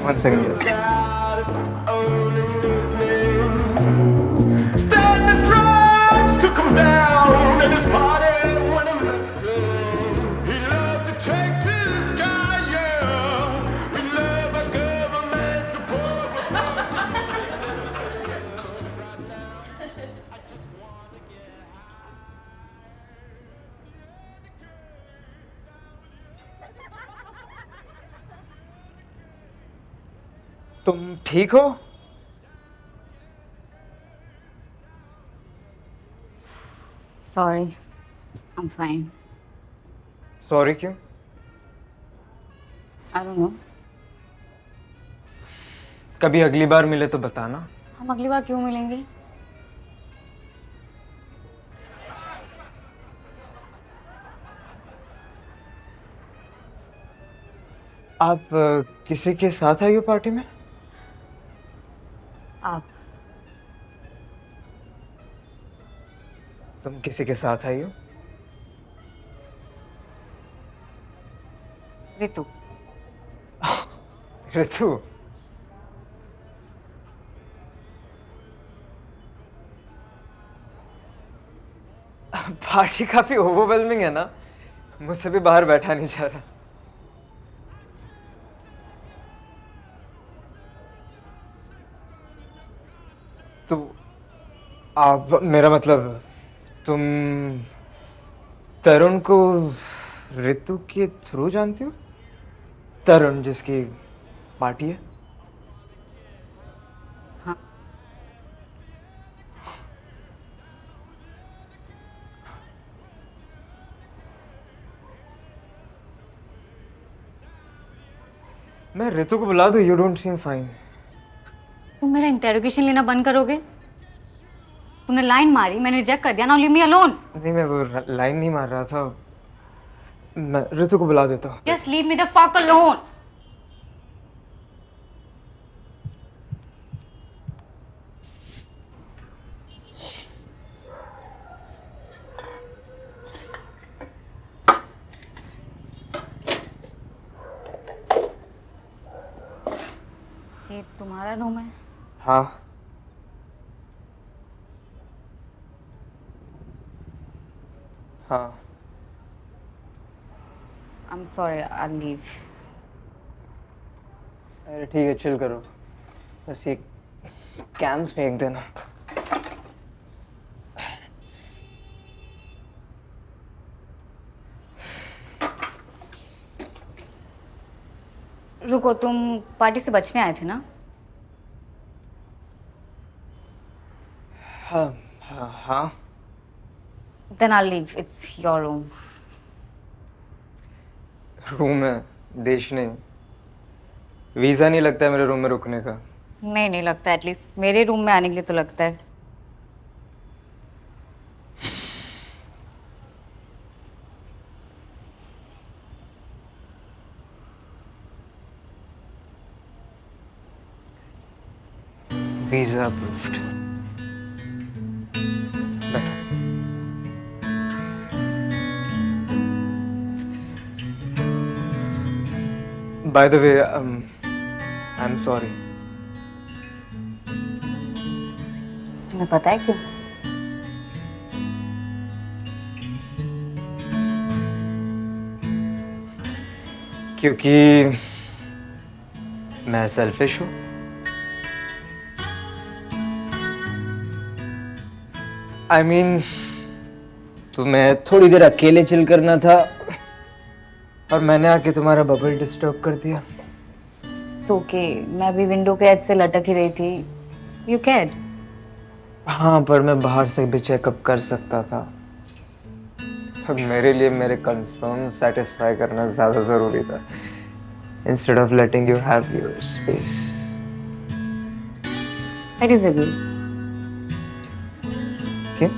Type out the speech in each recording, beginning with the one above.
One second. Then the drugs took him down and his body went a missing. He loved to take to the sky, yeah. He loved a government support. तुम ठीक हो? Sorry, I'm fine. Sorry क्यों? I don't know. कभी अगली बार मिले तो बताना। हम अगली बार क्यों मिलेंगे? आप किसी के साथ आई हो पार्टी में? आप तुम किसी के साथ आई हो? ऋतु। ऋतु? पार्टी काफी ओवरवेलमिंग है ना, मुझसे भी बाहर बैठा नहीं जा रहा। तो आप, मेरा मतलब तुम तरुण को ऋतु के थ्रू जानती हो? तरुण जिसकी पार्टी है? हाँ। मैं ऋतु को बुला दूं? You don't seem fine. तुम मेरा इंटेरोगेशन लेना बंद करोगे? तुमने लाइन मारी, मैंने रिजेक्ट कर दिया। Now leave me alone. नहीं, मैं वो लाइन नहीं मार रहा था। मैं ऋतु को बुला देता हूँ। Just leave me the fuck alone. ये तुम्हारा रूम है? हाँ। हाँ। I'm sorry, I'll leave. अरे ठीक है, चिल करो। बस ये कैंस फेंक देना। रुको, तुम पार्टी से बचने आए थे ना? हाँ हाँ हाँ। Then I'll leave. It's your room. Room है, देश नहीं। वीजा नहीं लगता है मेरे रूम में रुकने का। नहीं लगता। एटलीस्ट मेरे रूम में आने के लिए तो लगता है। Visa approved. बैठो। By the way, I am sorry. तुम्हें पता है क्यों? क्योंकि मैं सेल्फिश हूँ। I mean, तुम्हें थोड़ी देर अकेले चिल करना था और मैंने आके तुम्हारा बबल डिस्टर्ब कर दिया। It's okay. मैं भी विंडो के एज से लटक ही रही थी। You cared? हाँ, पर मैं बाहर से भी चेकअप कर सकता था। पर मेरे लिए मेरे कंसर्न सेटिस्फाई करना ज़्यादा ज़रूरी था। Instead of letting you have your space. Very जरूरी, क्यों?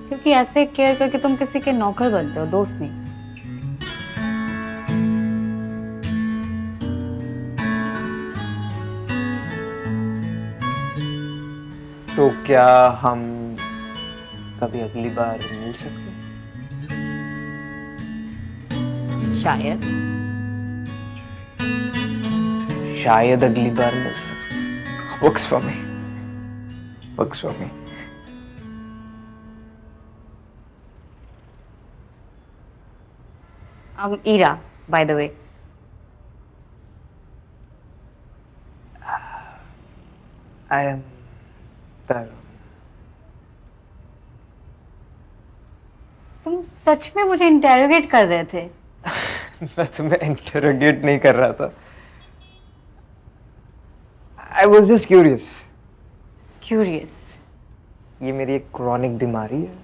क्योंकि ऐसे केयर करके तुम किसी के नौकर बनते हो, दोस्त नहीं। तो क्या हम कभी अगली बार मिल सकते हैं? शायद। शायद अगली बार मिल सकते हैं। Works for me. Works for me. Ira, by the way. I am Tarun. तुम सच में मुझे इंटेरोगेट कर रहे थे? मैं तुम्हें इंटरोगेट नहीं कर रहा था। I was just curious. Curious. ये मेरी एक क्रॉनिक बीमारी है।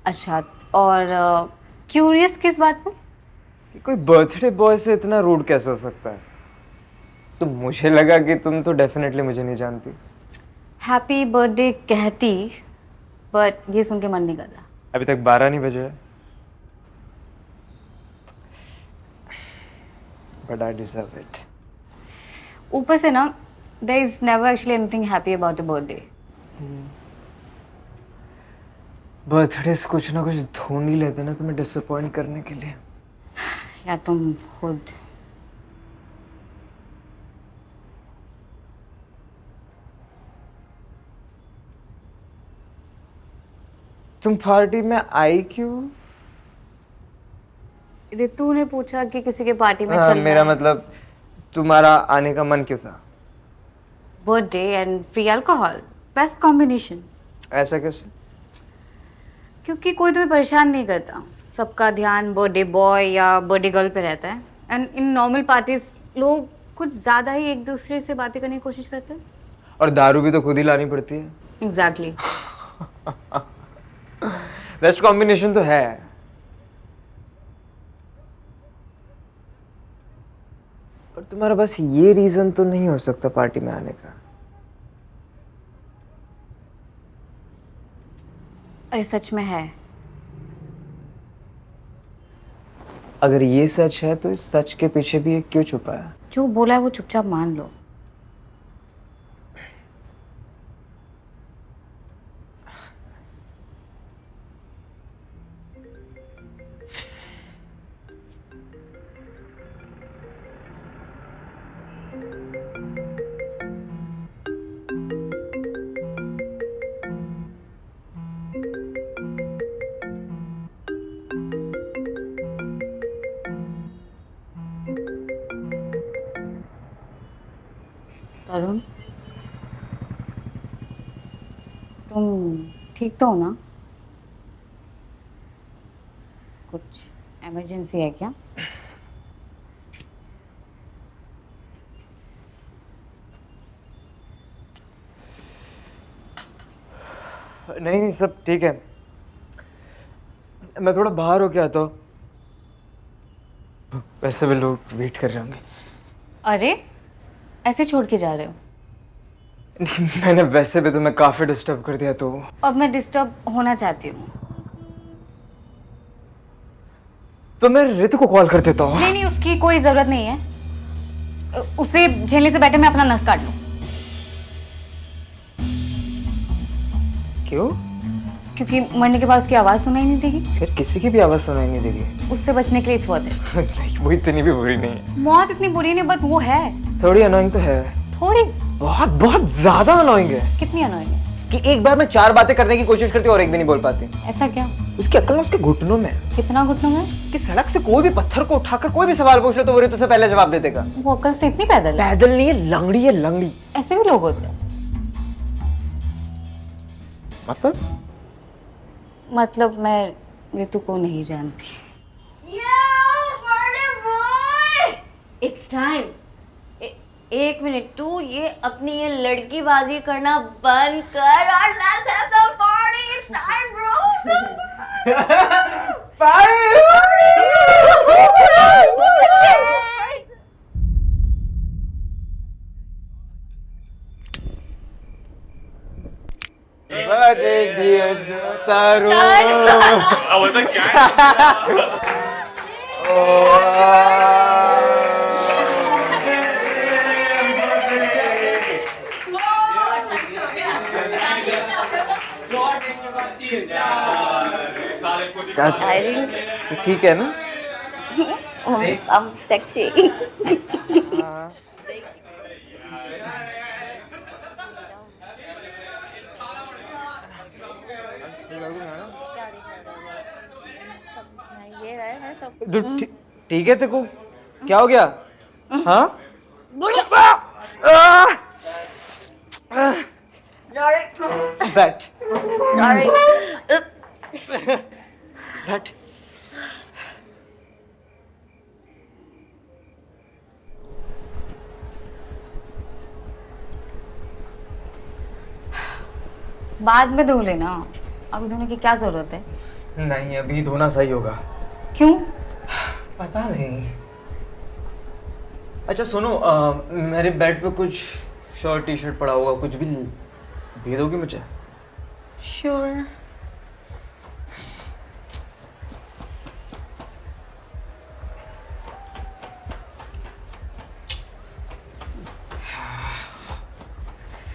अच्छा, और क्यूरियस किस बात पे? कि कोई बर्थडे बॉय से इतना रूड कैसे हो सकता है? तो मुझे लगा कि तुम तो डेफिनेटली मुझे नहीं जानती। हैप्पी बर्थडे कहती, बट ये सुन के मन नहीं कर रहा। अभी तक 12 नहीं बजे है। But I deserve it. ऊपर से ना, there is never actually anything happy about a birthday. Birthdays कुछ ना कुछ ढूंढ ही लेते ना तुम्हें डिसअपॉइंट करने के लिए। या तुम खुद। तुम पार्टी में आई क्यों? रितु ने पूछा कि किसी के पार्टी में हाँ, चलना मेरा है। मतलब तुम्हारा आने का मन क्यों था? Birthday and free alcohol, best combination. ऐसा कैसे? क्योंकि कोई तुम्हें परेशान नहीं करता, सबका ध्यान बर्थडे बॉय या बर्थडे गर्ल पे रहता है। एंड इन नॉर्मल पार्टीज लोग कुछ ज़्यादा ही एक दूसरे से बातें करने की कोशिश करते हैं। और दारू भी तो खुद ही लानी पड़ती है। एग्जैक्टली। बेस्ट कॉम्बिनेशन तो है। पर तुम्हारा बस ये रीजन तो नहीं हो सकता पार्टी में आने का। अरे सच में है। अगर ये सच है तो इस सच के पीछे भी ये क्यों छुपा है? जो बोला है वो चुपचाप मान लो। तरुण, तुम ठीक तो हो ना? कुछ इमरजेंसी है क्या? नहीं नहीं, सब ठीक है। मैं थोड़ा बाहर होके आता हूँ। वैसे भी लोग वेट कर रहे होंगे। अरे ऐसे छोड़ के जा रहे हो? मैंने वैसे भी तुम्हें काफी डिस्टर्ब कर दिया तो। अब मैं डिस्टर्ब होना चाहती हूँ। तो मैं रितु को कॉल कर देता हूँ। नहीं नहीं, उसकी कोई जरूरत नहीं है। उसे झेलने से बेटर मैं अपना नस काट लूं। क्यों? क्योंकि मरने के बाद उसकी आवाज सुनाई नहीं देगी। फिर किसी की भी आवाज सुनाई नहीं देगी। उससे बचने के लिए इट्स वर्थ इट। नहीं, वो इतनी भी बुरी नहीं है। मौत इतनी बुरी नहीं, बट वो है थोड़ी अनोइंग तो है। थोड़ी। बहुत बहुत ज्यादा अनोइंग है। कितनी अनोइंग है? कि एक बार में 4 बातें करने की कोशिश करती और एक भी नहीं बोल पाती। ऐसा क्या? उसकी अक्ल ना उसके घुटनों में है। कितना घुटनों में? कि सड़क से कोई भी पत्थर को उठाकर कोई भी सवाल पूछ लो तो वो रितु से पहले जवाब दे देगा। वो अकल से इतनी पैदल है? पैदल नहीं है, लंगड़ी है, लंगड़ी। ऐसे भी लोग होते हैं। मतलब मैं रितु को नहीं जानती। It's time. एक मिनट, तू ये अपनी ये लड़की बाजी करना बंद कर और let's have some party. It's time, bro. Birthday dear Taru. I was a guy. I think ठीक है ना? I'm sexy. ये है सब। ठीक है तेरे को क्या हो गया? हाँ? बैठ Sorry. बैठ। बाद में धो लेना, अभी धोने की क्या जरूरत है? नहीं अभी धोना सही होगा। क्यों? पता नहीं। अच्छा सुनो, मेरे बेड पे कुछ शर्ट टी शर्ट पड़ा होगा, कुछ भी दे दोगी मुझे? Sure.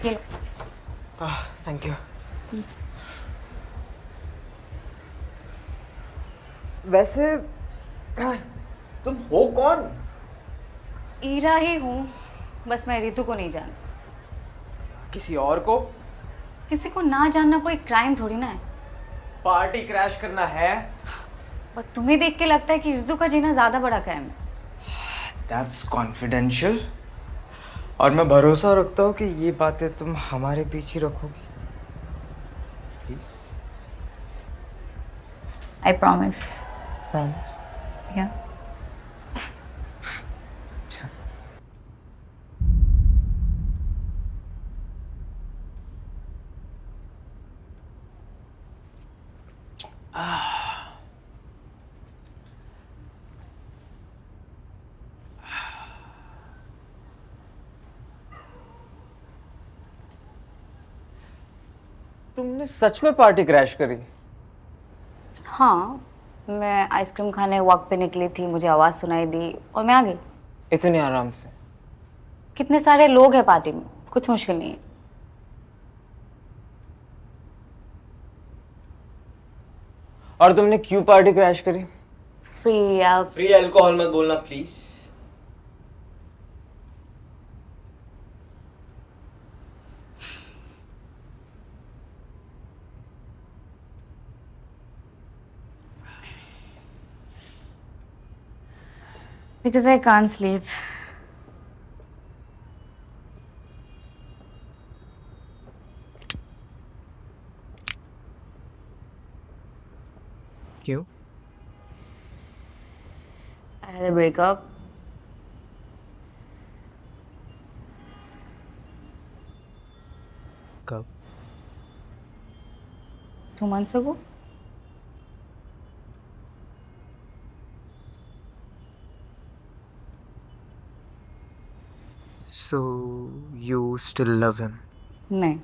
ये लो। Thank you. वैसे तुम हो कौन? ईरा ही हूँ, बस मैं रितु को नहीं जानती। किसी और को? किसी को ना जानना कोई क्राइम थोड़ी ना है। पार्टी क्रैश करना है? पर तुम्हें देख के लगता है कि रितु का जीना ज्यादा बड़ा क्राइम है। That's confidential। और मैं भरोसा रखता हूँ कि ये बातें तुम हमारे बीच ही रखोगी। Please? I promise. Promise? Yeah. तुमने सच में पार्टी क्रैश करी? हाँ, मैं आइसक्रीम खाने वॉक पे निकली थी, मुझे आवाज़ सुनाई दी और मैं आ गई। इतने आराम से? कितने सारे लोग हैं पार्टी में, कुछ मुश्किल नहीं है। और तुमने क्यों पार्टी क्रैश करी? फ्री अल्कोहल मत बोलना please. Because I can't sleep. क्यों? I had a breakup. कब? 2 months ago. So you still love him? नहीं,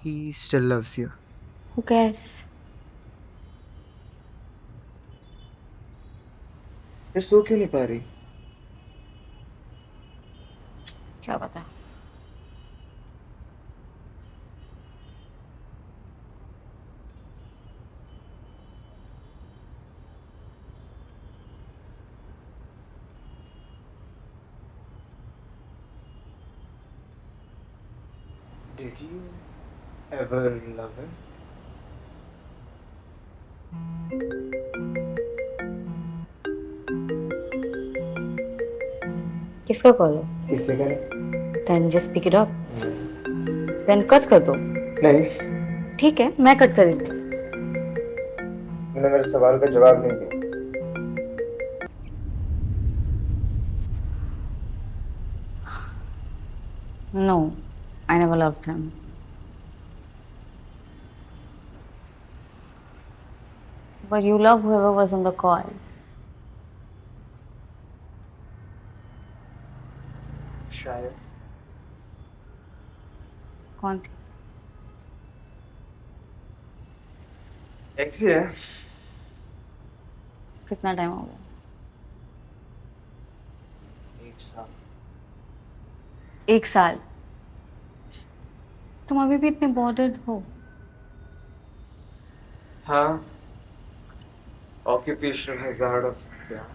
He still loves you? who cares? फिर सो क्यों नहीं पा रही? क्या पता। Did you ever love him? किसका कॉल है? किससे करे? Then just pick it up. Then cut कर दो। नहीं, ठीक है, मैं कट कर देती हूँ। तूने मेरे सवाल का जवाब नहीं दिया। No, I never loved him. But you love whoever was on the call. शायद कौन थी? एक्स ही है। कितना टाइम हो गया? 1 साल। 1 साल? तुम अभी भी इतने बॉर्डर्ड हो? हाँ, ऑक्यूपेशन हैजार्ड ऑफ प्यार।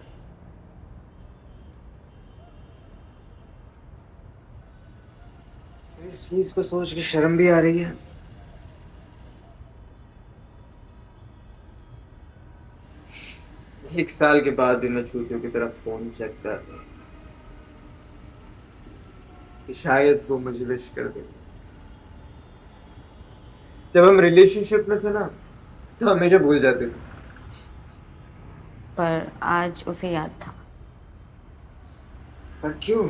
इस चीज को सोच के शर्म भी आ रही है। एक साल के बाद भी मैं छूतियों की तरफ फोन चेक कर रहा हूँ कि शायद वो मुझे विश कर दे। जब हम रिलेशनशिप में थे ना, तो हमेशा भूल जाते थे। पर आज उसे याद था। पर क्यों?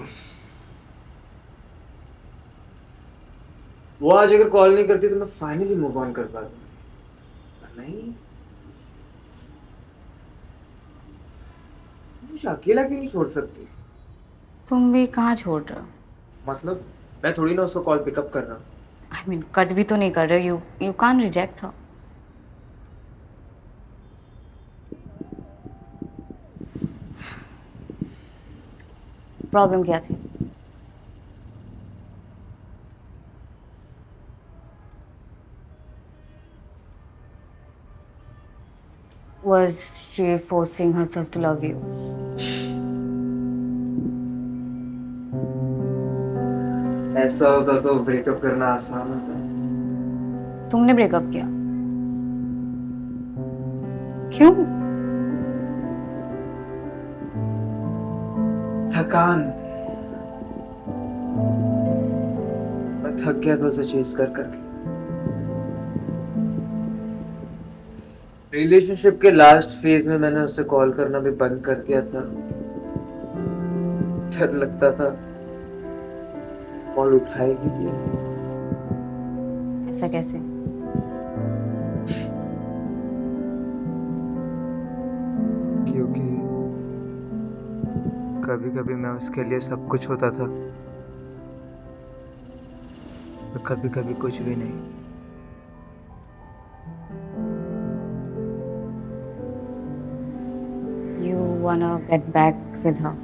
वो आज अगर कॉल नहीं करती तो मैं फाइनली मूव ऑन कर पाता। पर नहीं, मुझे अकेला क्यों नहीं छोड़ सकती? तुम भी कहाँ छोड़ रहे हो? मतलब मैं थोड़ी ना उसको कॉल पिकअप कर रहा हूँ। आई मीन कट भी तो नहीं कर रहे हो। You can reject her. Problem क्या थी? Was she forcing herself to love you? ऐसा होता तो ब्रेकअप करना आसान होता। तुमने ब्रेकअप किया? क्यों? थकान। मैं थक गया था उसे चेज कर करके। रिलेशनशिप के लास्ट फेज में मैंने उसे कॉल करना भी बंद कर दिया था। डर लगता था कॉल उठाएगी भी नहीं। ऐसा कैसे? क्योंकि कभी कभी मैं उसके लिए सब कुछ होता था और कभी कभी कुछ भी नहीं। You wanna get back with her?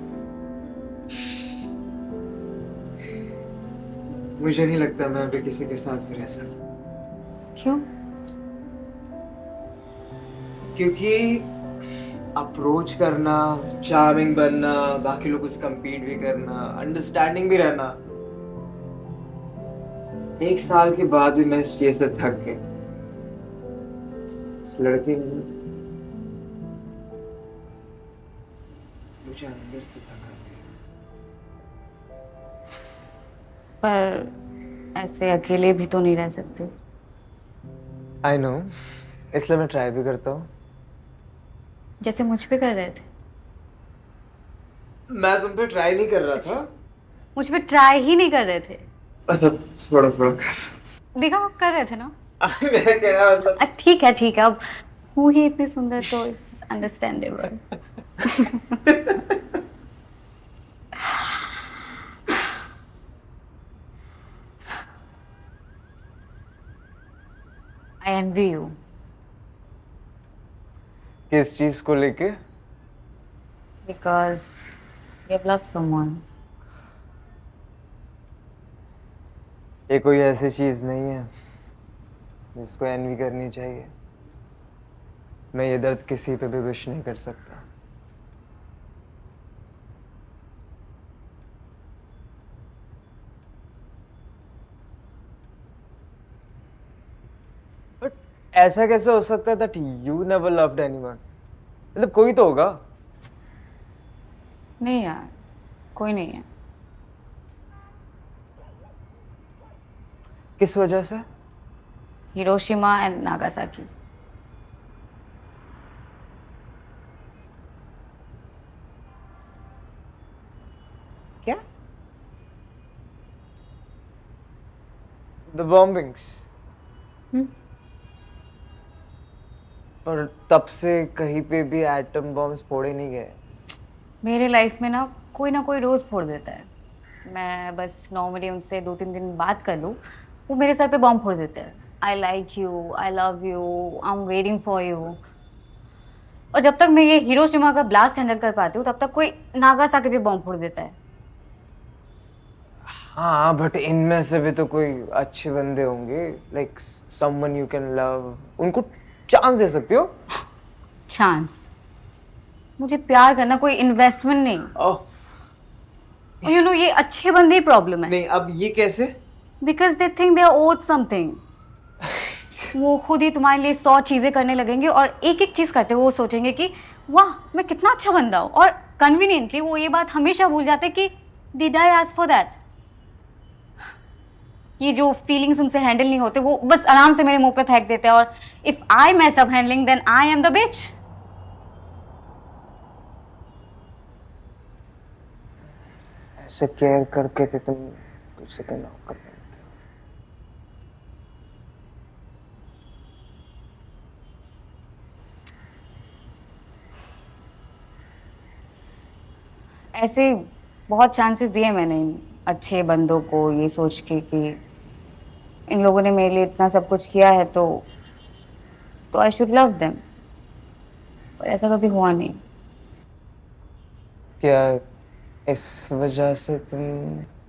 मुझे नहीं लगता मैं अभी किसी के साथ भी रह सकता। क्यों? क्योंकि अप्रोच करना, चार्मिंग बनना, बाकी लोगों से compete भी करना, अंडरस्टैंडिंग भी रहना, 1 साल के बाद भी मैं इस चीज से थक गया। इस लड़के ने मुझे अंदर से थका दिया। पर ऐसे अकेले भी तो नहीं रह सकते। आई नो, इसलिए मैं ट्राई भी करता हूँ। जैसे मुझ पे कर रहे थे। मैं तुम पे ट्राई नहीं कर रहा था। मुझ पे ट्राई ही नहीं कर रहे थे। अच्छा, थोड़ा थोड़ा कर। देखा, आप कर रहे थे ना। मैं कह रहा मतलब ठीक है ठीक है, अब हूँ ही इतनी सुंदर तो it's understandable. I envy you. किस चीज को लेके? Because you love someone. ये कोई ऐसी चीज नहीं है जिसको एनवी करनी चाहिए। मैं ये दर्द किसी पे भी विश नहीं कर सकता। बट ऐसा कैसे हो सकता है that you never loved anyone? मतलब कोई तो होगा। नहीं यार, कोई नहीं है। किस वजह से? Hiroshima and Nagasaki. क्या? The bombings. पर तब से कहीं पे भी एटम बॉम्ब्स फोड़े नहीं गए। मेरे लाइफ में ना कोई रोज फोड़ देता है। मैं बस नॉर्मली उनसे 2-3 दिन बात कर लूँ, वो मेरे सर पे बॉम्ब फोड़ देते हैं। I like you, I love you, I am waiting for you. और जब तक मैं ये हिरोशिमा का ब्लास्ट हैंडल कर पाती हूँ तब तक कोई नागासाकी पे बॉम्ब फोड़ देता है। हाँ, बट इनमें से भी तो कोई अच्छे बंदे होंगे, like someone you can love, उनको चांस दे सकते हो। चांस? मुझे प्यार करना कोई इन्वेस्टमेंट नहीं। ओह और यू नो ये अच्छे बंदे ही प्रॉब्लम है। नहीं, अब ये कैसे? Because they think they are odd something. वो खुद ही तुम्हारे लिए 100 चीजें करने लगेंगे और एक एक चीज करते हुए वो सोचेंगे कि वाह मैं कितना अच्छा बंदा हूँ, और कन्वीनियंटली वो ये बात हमेशा भूल जाते कि did I ask for that. ये जो फीलिंग्स उनसे हैंडल नहीं होते वो बस आराम से मेरे मुंह पे फेंक देते हैं, और if I mess up handling then I am the bitch. ऐसे केयर करके थे तुम उससे क्या ना कर पाते। ऐसे बहुत चांसेस दिए मैंने इन अच्छे बंदों को, ये सोच के कि इन लोगों ने मेरे लिए इतना सब कुछ किया है तो आई शुड लव देम, पर ऐसा कभी हुआ नहीं। क्या इस वजह से तुम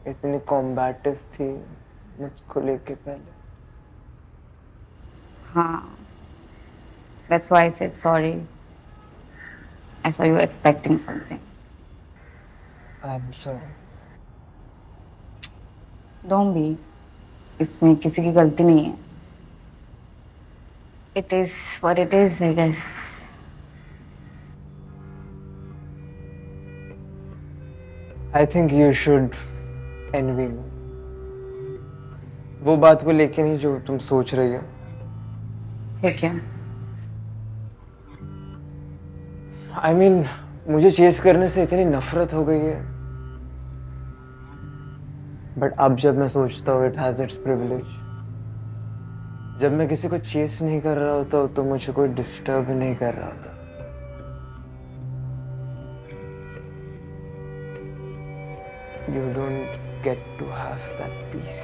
इतनी कॉम्बैटिव थी मुझको लेके पहले? हाँ, that's why I said sorry. I saw you expecting something. I am sorry. Don't be. इसमें किसी की गलती नहीं है। It is what it is, I guess. I think you should envy me, वो बात को लेके नहीं जो तुम सोच रही हो। ठीक है। आई मीन मुझे चेस करने से इतनी नफरत हो गई है, बट अब जब मैं सोचता हूँ इट हैज इट्स प्रिविलेज। जब मैं किसी को चेस नहीं कर रहा होता तो मुझे कोई डिस्टर्ब नहीं कर रहा होता। You don't get to have that peace.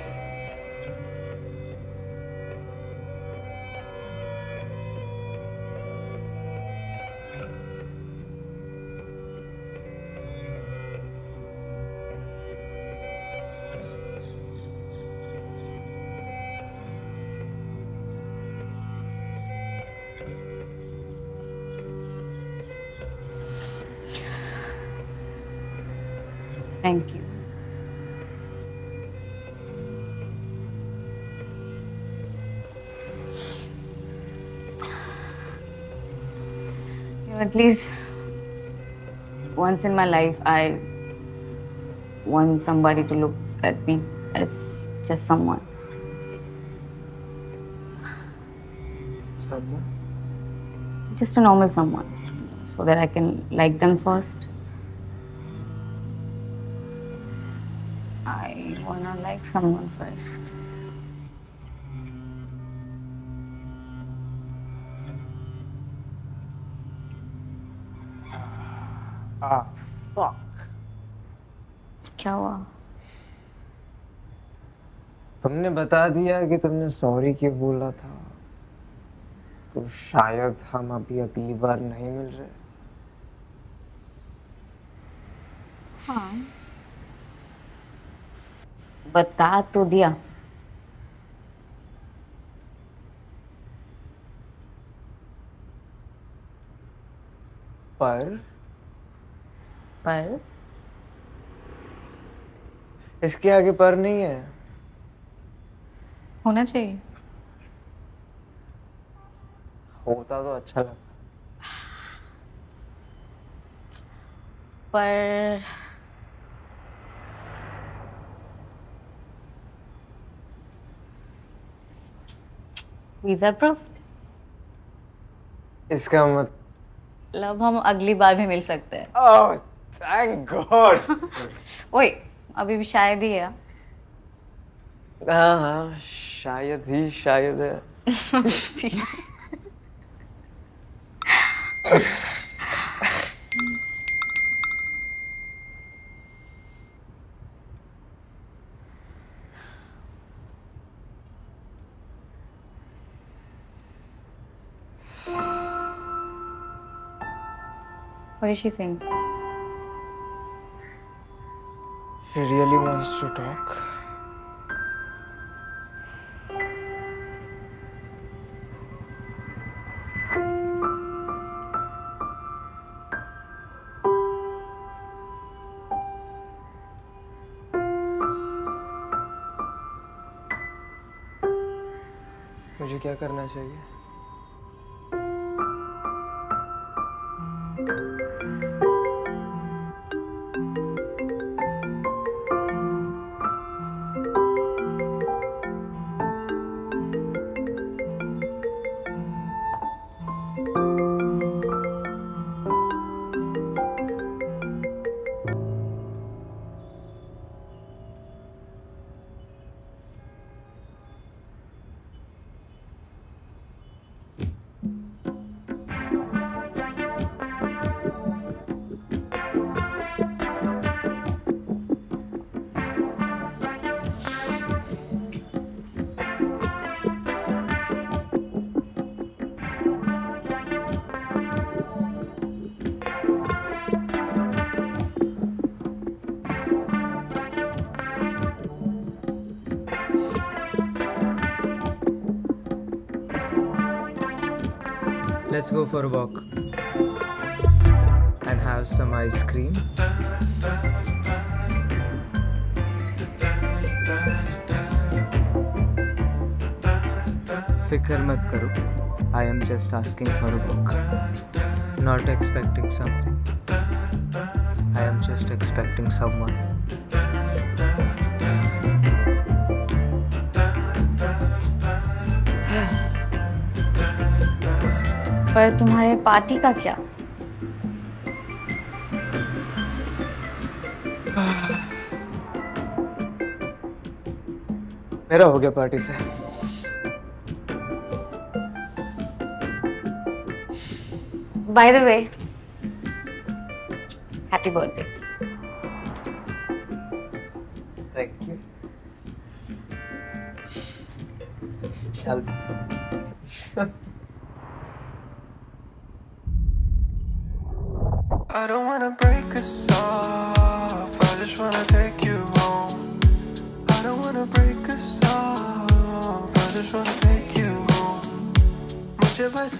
Thank you. At least once in my life, I want somebody to look at me as just someone. Someone? Just a normal someone, so that I can like them first. I wanna like someone first. Ah, fuck. क्या हुआ? तुमने बता दिया कि तुमने sorry क्यों बोला था, तो शायद हम अभी अगली बार नहीं मिल रहे। हाँ, बता तो दिया। पर इसके आगे पर नहीं है। होना चाहिए। होता तो अच्छा लगता। पर वीजा अप्रूव्ड। इसका मतलब हम अगली बार भी मिल सकते हैं। Oh thank God. ओए, अभी भी शायद ही है। हाँ हाँ शायद ही शायद है। What is she saying? She really wants to talk. मुझे क्या करना चाहिए? Let's go for a walk and have some ice cream. फिक्र मत करो. I am just asking for a walk. Not expecting something. I am just expecting someone. पर तुम्हारे party का क्या? मेरा हो गया पार्टी से. By the way, happy birthday. Thank you. Shall we? I don't wanna break us off. I just wanna take you home. I don't wanna break us off. I just wanna take you home. मुझे बस